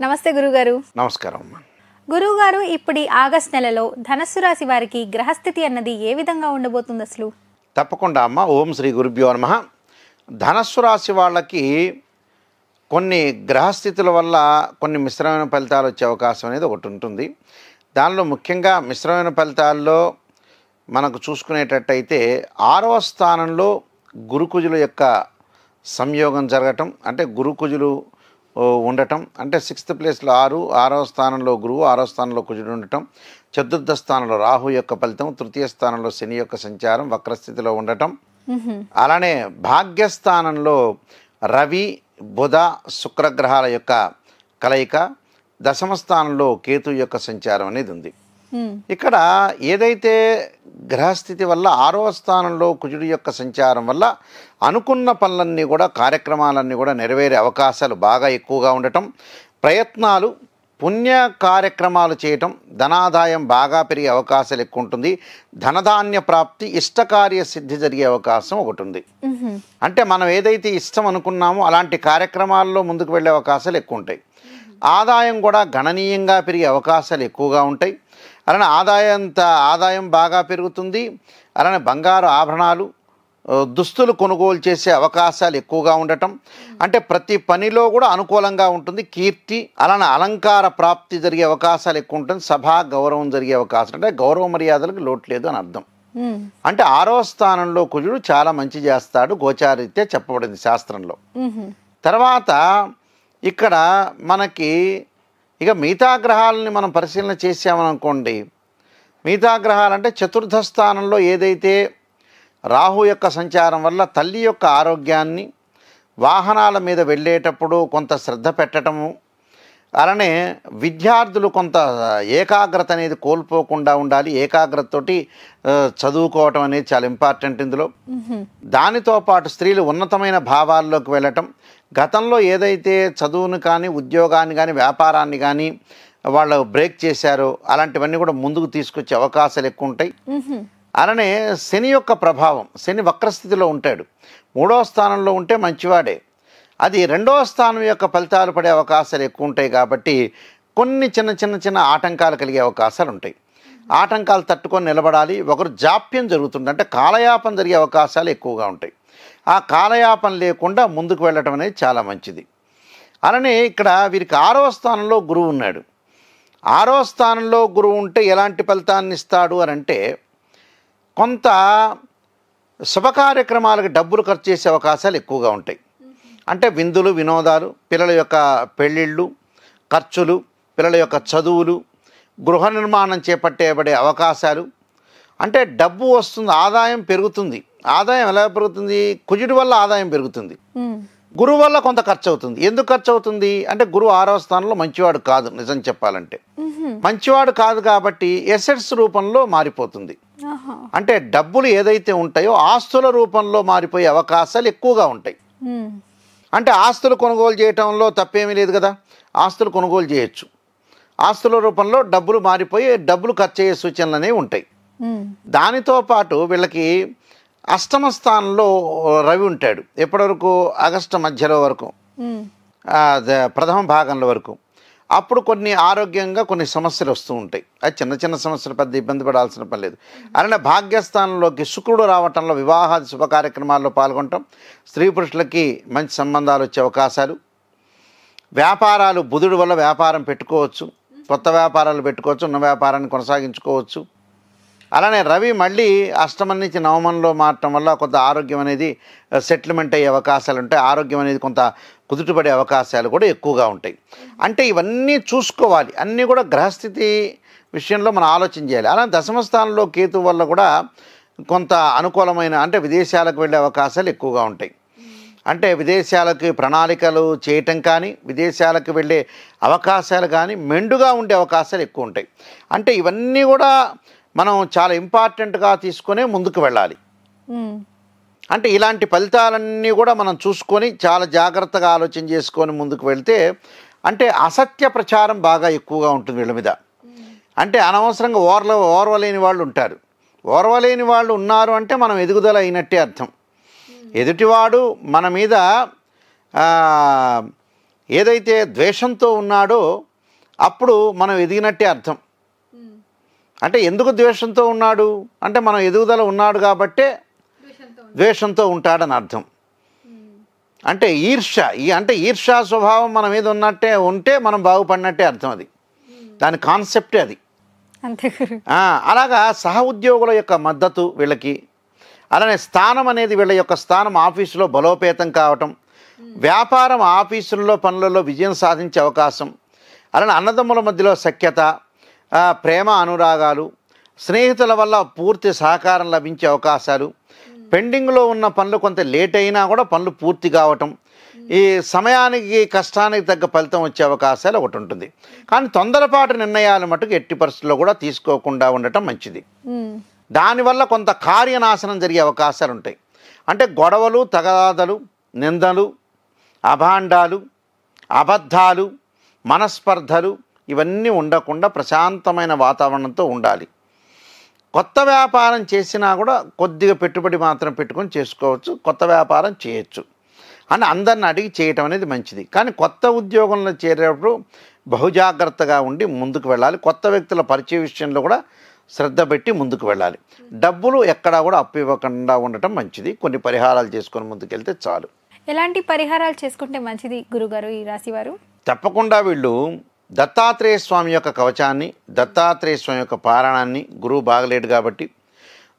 నమస్తే గురుగారు. నమస్కారం అమ్మా. గురుగారు, ఇప్పుడు ఈ ఆగస్ట్ నెలలో ధనస్సు రాశి వారికి గ్రహస్థితి అన్నది ఏ విధంగా ఉండబోతుంది అసలు? తప్పకుండా అమ్మ. ఓం శ్రీ గురుభ్యో నమః. ధనస్సు రాశి వాళ్ళకి కొన్ని గ్రహస్థితుల వల్ల కొన్ని మిశ్రమైన ఫలితాలు వచ్చే అవకాశం అనేది ఒకటి ఉంటుంది. దానిలో ముఖ్యంగా మిశ్రమైన ఫలితాల్లో మనకు చూసుకునేటట్టయితే 6వ స్థానంలో గురుకుజుల యొక్క సంయోగం జరగటం, అంటే గురుకుజులు ఉండటం, అంటే 6th ప్లేస్లో 6వ స్థానంలో గురువు, 6వ స్థానంలో కుజుడు ఉండటం, చతుర్థ స్థానంలో రాహు యొక్క ఫలితం, తృతీయ స్థానంలో శని యొక్క సంచారం వక్రస్థితిలో ఉండటం, అలానే భాగ్యస్థానంలో రవి బుధ శుక్రగ్రహాల యొక్క కలయిక, దశమ స్థానంలో కేతు యొక్క సంచారం అనేది ఉంది. ఇక్కడ ఏదైతే గ్రహస్థితి వల్ల 6వ స్థానంలో కుజుడి యొక్క సంచారం వల్ల అనుకున్న పనులన్నీ కూడా, కార్యక్రమాలన్నీ కూడా నెరవేరే అవకాశాలు బాగా ఎక్కువగా ఉండటం, ప్రయత్నాలు పుణ్య కార్యక్రమాలు చేయటం, ధనాదాయం బాగా పెరిగే అవకాశాలు ఎక్కువ ఉంటుంది, ధనధాన్య ప్రాప్తి, ఇష్టకార్య సిద్ధి జరిగే అవకాశం ఒకటి ఉంది. అంటే మనం ఏదైతే ఇష్టం అనుకున్నామో అలాంటి కార్యక్రమాల్లో ముందుకు వెళ్ళే అవకాశాలు ఎక్కువ ఉంటాయి. ఆదాయం కూడా గణనీయంగా పెరిగే అవకాశాలు ఎక్కువగా ఉంటాయి. అలానే ఆదాయం బాగా పెరుగుతుంది. అలానే బంగారు ఆభరణాలు, దుస్తులు కొనుగోలు చేసే అవకాశాలు ఎక్కువగా ఉండటం, అంటే ప్రతి పనిలో కూడా అనుకూలంగా ఉంటుంది. కీర్తి అలానే అలంకార ప్రాప్తి జరిగే అవకాశాలు ఎక్కువ ఉంటుంది. సభా గౌరవం జరిగే అవకాశం, అంటే గౌరవ మర్యాదలకు లోటు లేదు అని అర్థం. అంటే 6వ స్థానంలో కుజుడు చాలా మంచి చేస్తాడు, గోచారీత్యా చెప్పబడింది శాస్త్రంలో. తర్వాత ఇక్కడ మనకి ఇక మిగతా గ్రహాలని మనం పరిశీలన చేసామనుకోండి, మిగతా గ్రహాలంటే చతుర్థ స్థానంలో ఏదైతే రాహు యొక్క సంచారం వల్ల తల్లి యొక్క ఆరోగ్యాన్ని, వాహనాల మీద వెళ్ళేటప్పుడు కొంత శ్రద్ధ పెట్టడము, అలానే విద్యార్థులు కొంత ఏకాగ్రత అనేది కోల్పోకుండా ఉండాలి. ఏకాగ్రతతోటి చదువుకోవటం అనేది చాలా ఇంపార్టెంట్ ఇందులో. దానితో పాటు స్త్రీలు ఉన్నతమైన భావాల్లోకి వెళ్ళటం, గతంలో ఏదైతే చదువును కానీ, ఉద్యోగాన్ని కానీ, వ్యాపారాన్ని కానీ వాళ్ళు బ్రేక్ చేశారో అలాంటివన్నీ కూడా ముందుకు తీసుకొచ్చే అవకాశాలు ఎక్కువ ఉంటాయి. అలానే శని యొక్క ప్రభావం, శని వక్రస్థితిలో ఉంటాడు. 3వ స్థానంలో ఉంటే మంచివాడే, అది 2వ స్థానం యొక్క ఫలితాలు పడే అవకాశాలు ఎక్కువ ఉంటాయి. కాబట్టి కొన్ని చిన్న ఆటంకాలు కలిగే అవకాశాలు ఉంటాయి. ఆటంకాలు తట్టుకొని నిలబడాలి. ఒకరు జాప్యం జరుగుతుంది, అంటే కాలయాపన జరిగే అవకాశాలు ఎక్కువగా ఉంటాయి. ఆ కాలయాపన లేకుండా ముందుకు వెళ్ళటం అనేది చాలా మంచిది. అలానే ఇక్కడ వీరికి 6వ స్థానంలో గురువు ఉన్నాడు. 6వ స్థానంలో గురువు ఉంటే ఎలాంటి ఫలితాన్ని ఇస్తాడు అని అంటే, కొంత శుభకార్యక్రమాలకు డబ్బులు ఖర్చు చేసే అవకాశాలు ఎక్కువగా ఉంటాయి. అంటే విందులు, వినోదాలు, పిల్లల యొక్క పెళ్ళిళ్ళు, ఖర్చులు, పిల్లల యొక్క చదువులు, గృహ నిర్మాణం చేపట్టేబడే అవకాశాలు, అంటే డబ్బు వస్తుంది, ఆదాయం పెరుగుతుంది. ఆదాయం ఎలా పెరుగుతుంది? కుజుడి వల్ల ఆదాయం పెరుగుతుంది, గురువు వల్ల కొంత ఖర్చు అవుతుంది. ఎందుకు ఖర్చు అవుతుంది అంటే, గురువు 6వ స్థానంలో మంచివాడు కాదు. నిజం చెప్పాలంటే మంచివాడు కాదు కాబట్టి ఎసెట్స్ రూపంలో మారిపోతుంది. అంటే డబ్బులు ఏదైతే ఉంటాయో ఆస్తుల రూపంలో మారిపోయే అవకాశాలు ఎక్కువగా ఉంటాయి. అంటే ఆస్తులు కొనుగోలు చేయటంలో తప్పేమీ లేదు కదా, ఆస్తులు కొనుగోలు చేయొచ్చు. ఆస్తుల రూపంలో డబ్బులు మారిపోయి డబ్బులు ఖర్చు అయ్యే సూచనలు అనేవి ఉంటాయి. దానితో పాటు వీళ్ళకి 8వ స్థానంలో రవి ఉంటాడు. ఎప్పటి వరకు? ఆగస్టు మధ్యలో వరకు, ప్రథమ భాగంలో వరకు. అప్పుడు కొన్ని ఆరోగ్యంగా కొన్ని సమస్యలు వస్తూ ఉంటాయి. అది చిన్న సమస్యలు, పెద్ద ఇబ్బంది పడాల్సిన పని లేదు. అలానే భాగ్యస్థానంలోకి శుక్రుడు రావటంలో వివాహాది శుభ కార్యక్రమాల్లో పాల్గొనటం, స్త్రీ పురుషులకి మంచి సంబంధాలు వచ్చే అవకాశాలు, వ్యాపారాలు బుధుడి వల్ల వ్యాపారం పెట్టుకోవచ్చు, కొత్త వ్యాపారాలు పెట్టుకోవచ్చు, ఉన్న వ్యాపారాన్ని కొనసాగించుకోవచ్చు. అలానే రవి మళ్ళీ అష్టమం నుంచి నవమంలో మారటం వల్ల కొంత ఆరోగ్యం అనేది సెటిల్మెంట్ అయ్యే అవకాశాలు ఉంటాయి. ఆరోగ్యం అనేది కొంత కుదుటపడే అవకాశాలు కూడా ఎక్కువగా ఉంటాయి. అంటే ఇవన్నీ చూసుకోవాలి, అన్నీ కూడా గ్రహస్థితి విషయంలో మనం ఆలోచన చేయాలి. అలానే దశమ స్థానంలో కేతు వల్ల కూడా కొంత అనుకూలమైన, అంటే విదేశాలకు వెళ్ళే అవకాశాలు ఎక్కువగా ఉంటాయి. అంటే విదేశాలకు ప్రణాళికలు చేయటం కానీ, విదేశాలకు వెళ్ళే అవకాశాలు కానీ మెండుగా ఉండే అవకాశాలు ఎక్కువ ఉంటాయి. అంటే ఇవన్నీ కూడా మనం చాలా ఇంపార్టెంట్గా తీసుకునే ముందుకు వెళ్ళాలి. అంటే ఇలాంటి ఫలితాలన్నీ కూడా మనం చూసుకొని చాలా జాగ్రత్తగా ఆలోచన చేసుకొని ముందుకు వెళ్తే, అంటే అసత్య ప్రచారం బాగా ఎక్కువగా ఉంటుంది వీళ్ళ మీద. అంటే అనవసరంగా ఓర్వలేని వాళ్ళు ఉంటారు. ఓర్వలేని వాళ్ళు ఉన్నారు అంటే మనం ఎదుగుదల అయినట్టే అర్థం. ఎదుటివాడు మన మీద ఏదైతే ద్వేషంతో ఉన్నాడో అప్పుడు మనం ఎదిగినట్టే అర్థం. అంటే ఎందుకు ద్వేషంతో ఉన్నాడు అంటే మనం ఎదుగుదల ఉన్నాడు కాబట్టే ద్వేషంతో ఉంటాడని అర్థం. అంటే ఈర్ష్యా స్వభావం మన మీద ఉన్నట్టే ఉంటే మనం బాగుపడినట్టే అర్థం. అది దాని కాన్సెప్టే అది. అలాగా సహ ఉద్యోగుల యొక్క మద్దతు వీళ్ళకి, అలానే స్థానం అనేది వీళ్ళ యొక్క స్థానం ఆఫీసులో బలోపేతం కావటం, వ్యాపారం ఆఫీసుల్లో పనులలో విజయం సాధించే అవకాశం, అలానే అన్నదమ్ముల మధ్యలో సఖ్యత, ప్రేమ అనురాగాలు, స్నేహితుల వల్ల పూర్తి సహకారం లభించే అవకాశాలు, పెండింగ్లో ఉన్న పనులు కొంత లేట్ అయినా కూడా పనులు పూర్తి కావటం, ఈ సమయానికి కష్టానికి తగ్గ ఫలితం వచ్చే అవకాశాలు ఒకటి ఉంటుంది. కానీ తొందరపాటు నిర్ణయాలు మటుకు ఎట్టి పరిస్థితుల్లో కూడా తీసుకోకుండా ఉండటం మంచిది. దానివల్ల కొంత కార్యనాశనం జరిగే అవకాశాలు ఉంటాయి. అంటే గొడవలు, తగాదాలు, నిందలు, అభాండాలు, అబద్ధాలు, మనస్పర్ధలు ఇవన్నీ ఉండకుండా ప్రశాంతమైన వాతావరణంతో ఉండాలి. కొత్త వ్యాపారం చేసినా కూడా కొద్దిగా పెట్టుబడి మాత్రం పెట్టుకొని చేసుకోవచ్చు, కొత్త వ్యాపారం చేయొచ్చు అని అందరిని అడిగి చేయటం అనేది మంచిది. కానీ కొత్త ఉద్యోగంలో చేరేటప్పుడు బహుజాగ్రత్తగా ఉండి ముందుకు వెళ్ళాలి. కొత్త వ్యక్తుల పరిచయ విషయంలో కూడా శ్రద్ధ పెట్టి ముందుకు వెళ్ళాలి. డబ్బులు ఎక్కడా కూడా అప్పు ఇవ్వకుండా ఉండటం మంచిది. కొన్ని పరిహారాలు చేసుకొని ముందుకెళ్తే చాలు. ఎలాంటి పరిహారాలు చేసుకుంటే మంచిది గురుగారు ఈ రాశివారు? తప్పకుండా వీళ్ళు దత్తాత్రేయ స్వామి యొక్క కవచాన్ని, దత్తాత్రేయ స్వామి యొక్క పారాయణాన్ని, గురువు బాగలేడు కాబట్టి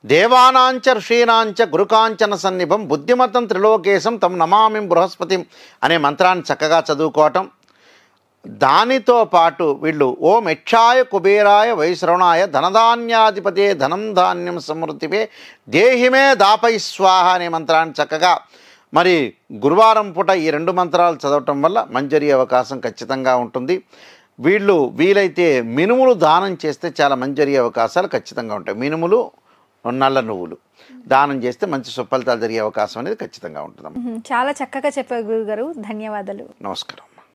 దేవానాంచ ఋషీనాంచ గురుకాంచన సన్నిభం బుద్ధిమతం త్రిలోకేశం తం నమామి బృహస్పతిం అనే మంత్రాన్ని చక్కగా చదువుకోవటం. దానితో పాటు వీళ్ళు ఓం యక్షాయ కుబేరాయ వైశ్రవణాయ ధనధాన్యాధిపతే ధనం ధాన్యం సమృద్ధిపే దేహిమే దాపై స్వాహ అనే మంత్రాన్ని చక్కగా మరి గురువారం పూట ఈ 2 మంత్రాలు చదవటం వల్ల మంజరి అవకాశం ఖచ్చితంగా ఉంటుంది. వీలైతే మినుములు దానం చేస్తే చాలా మంజరి అవకాశాలు ఖచ్చితంగా ఉంటాయి. మినుములు, నల్ల నువ్వులు దానం చేస్తే మంచి సుఫలితాలు జరిగే అవకాశం అనేది ఖచ్చితంగా ఉంటుంది. చాలా చక్కగా చెప్పారు గురుగారు. ధన్యవాదాలు. నమస్కారం.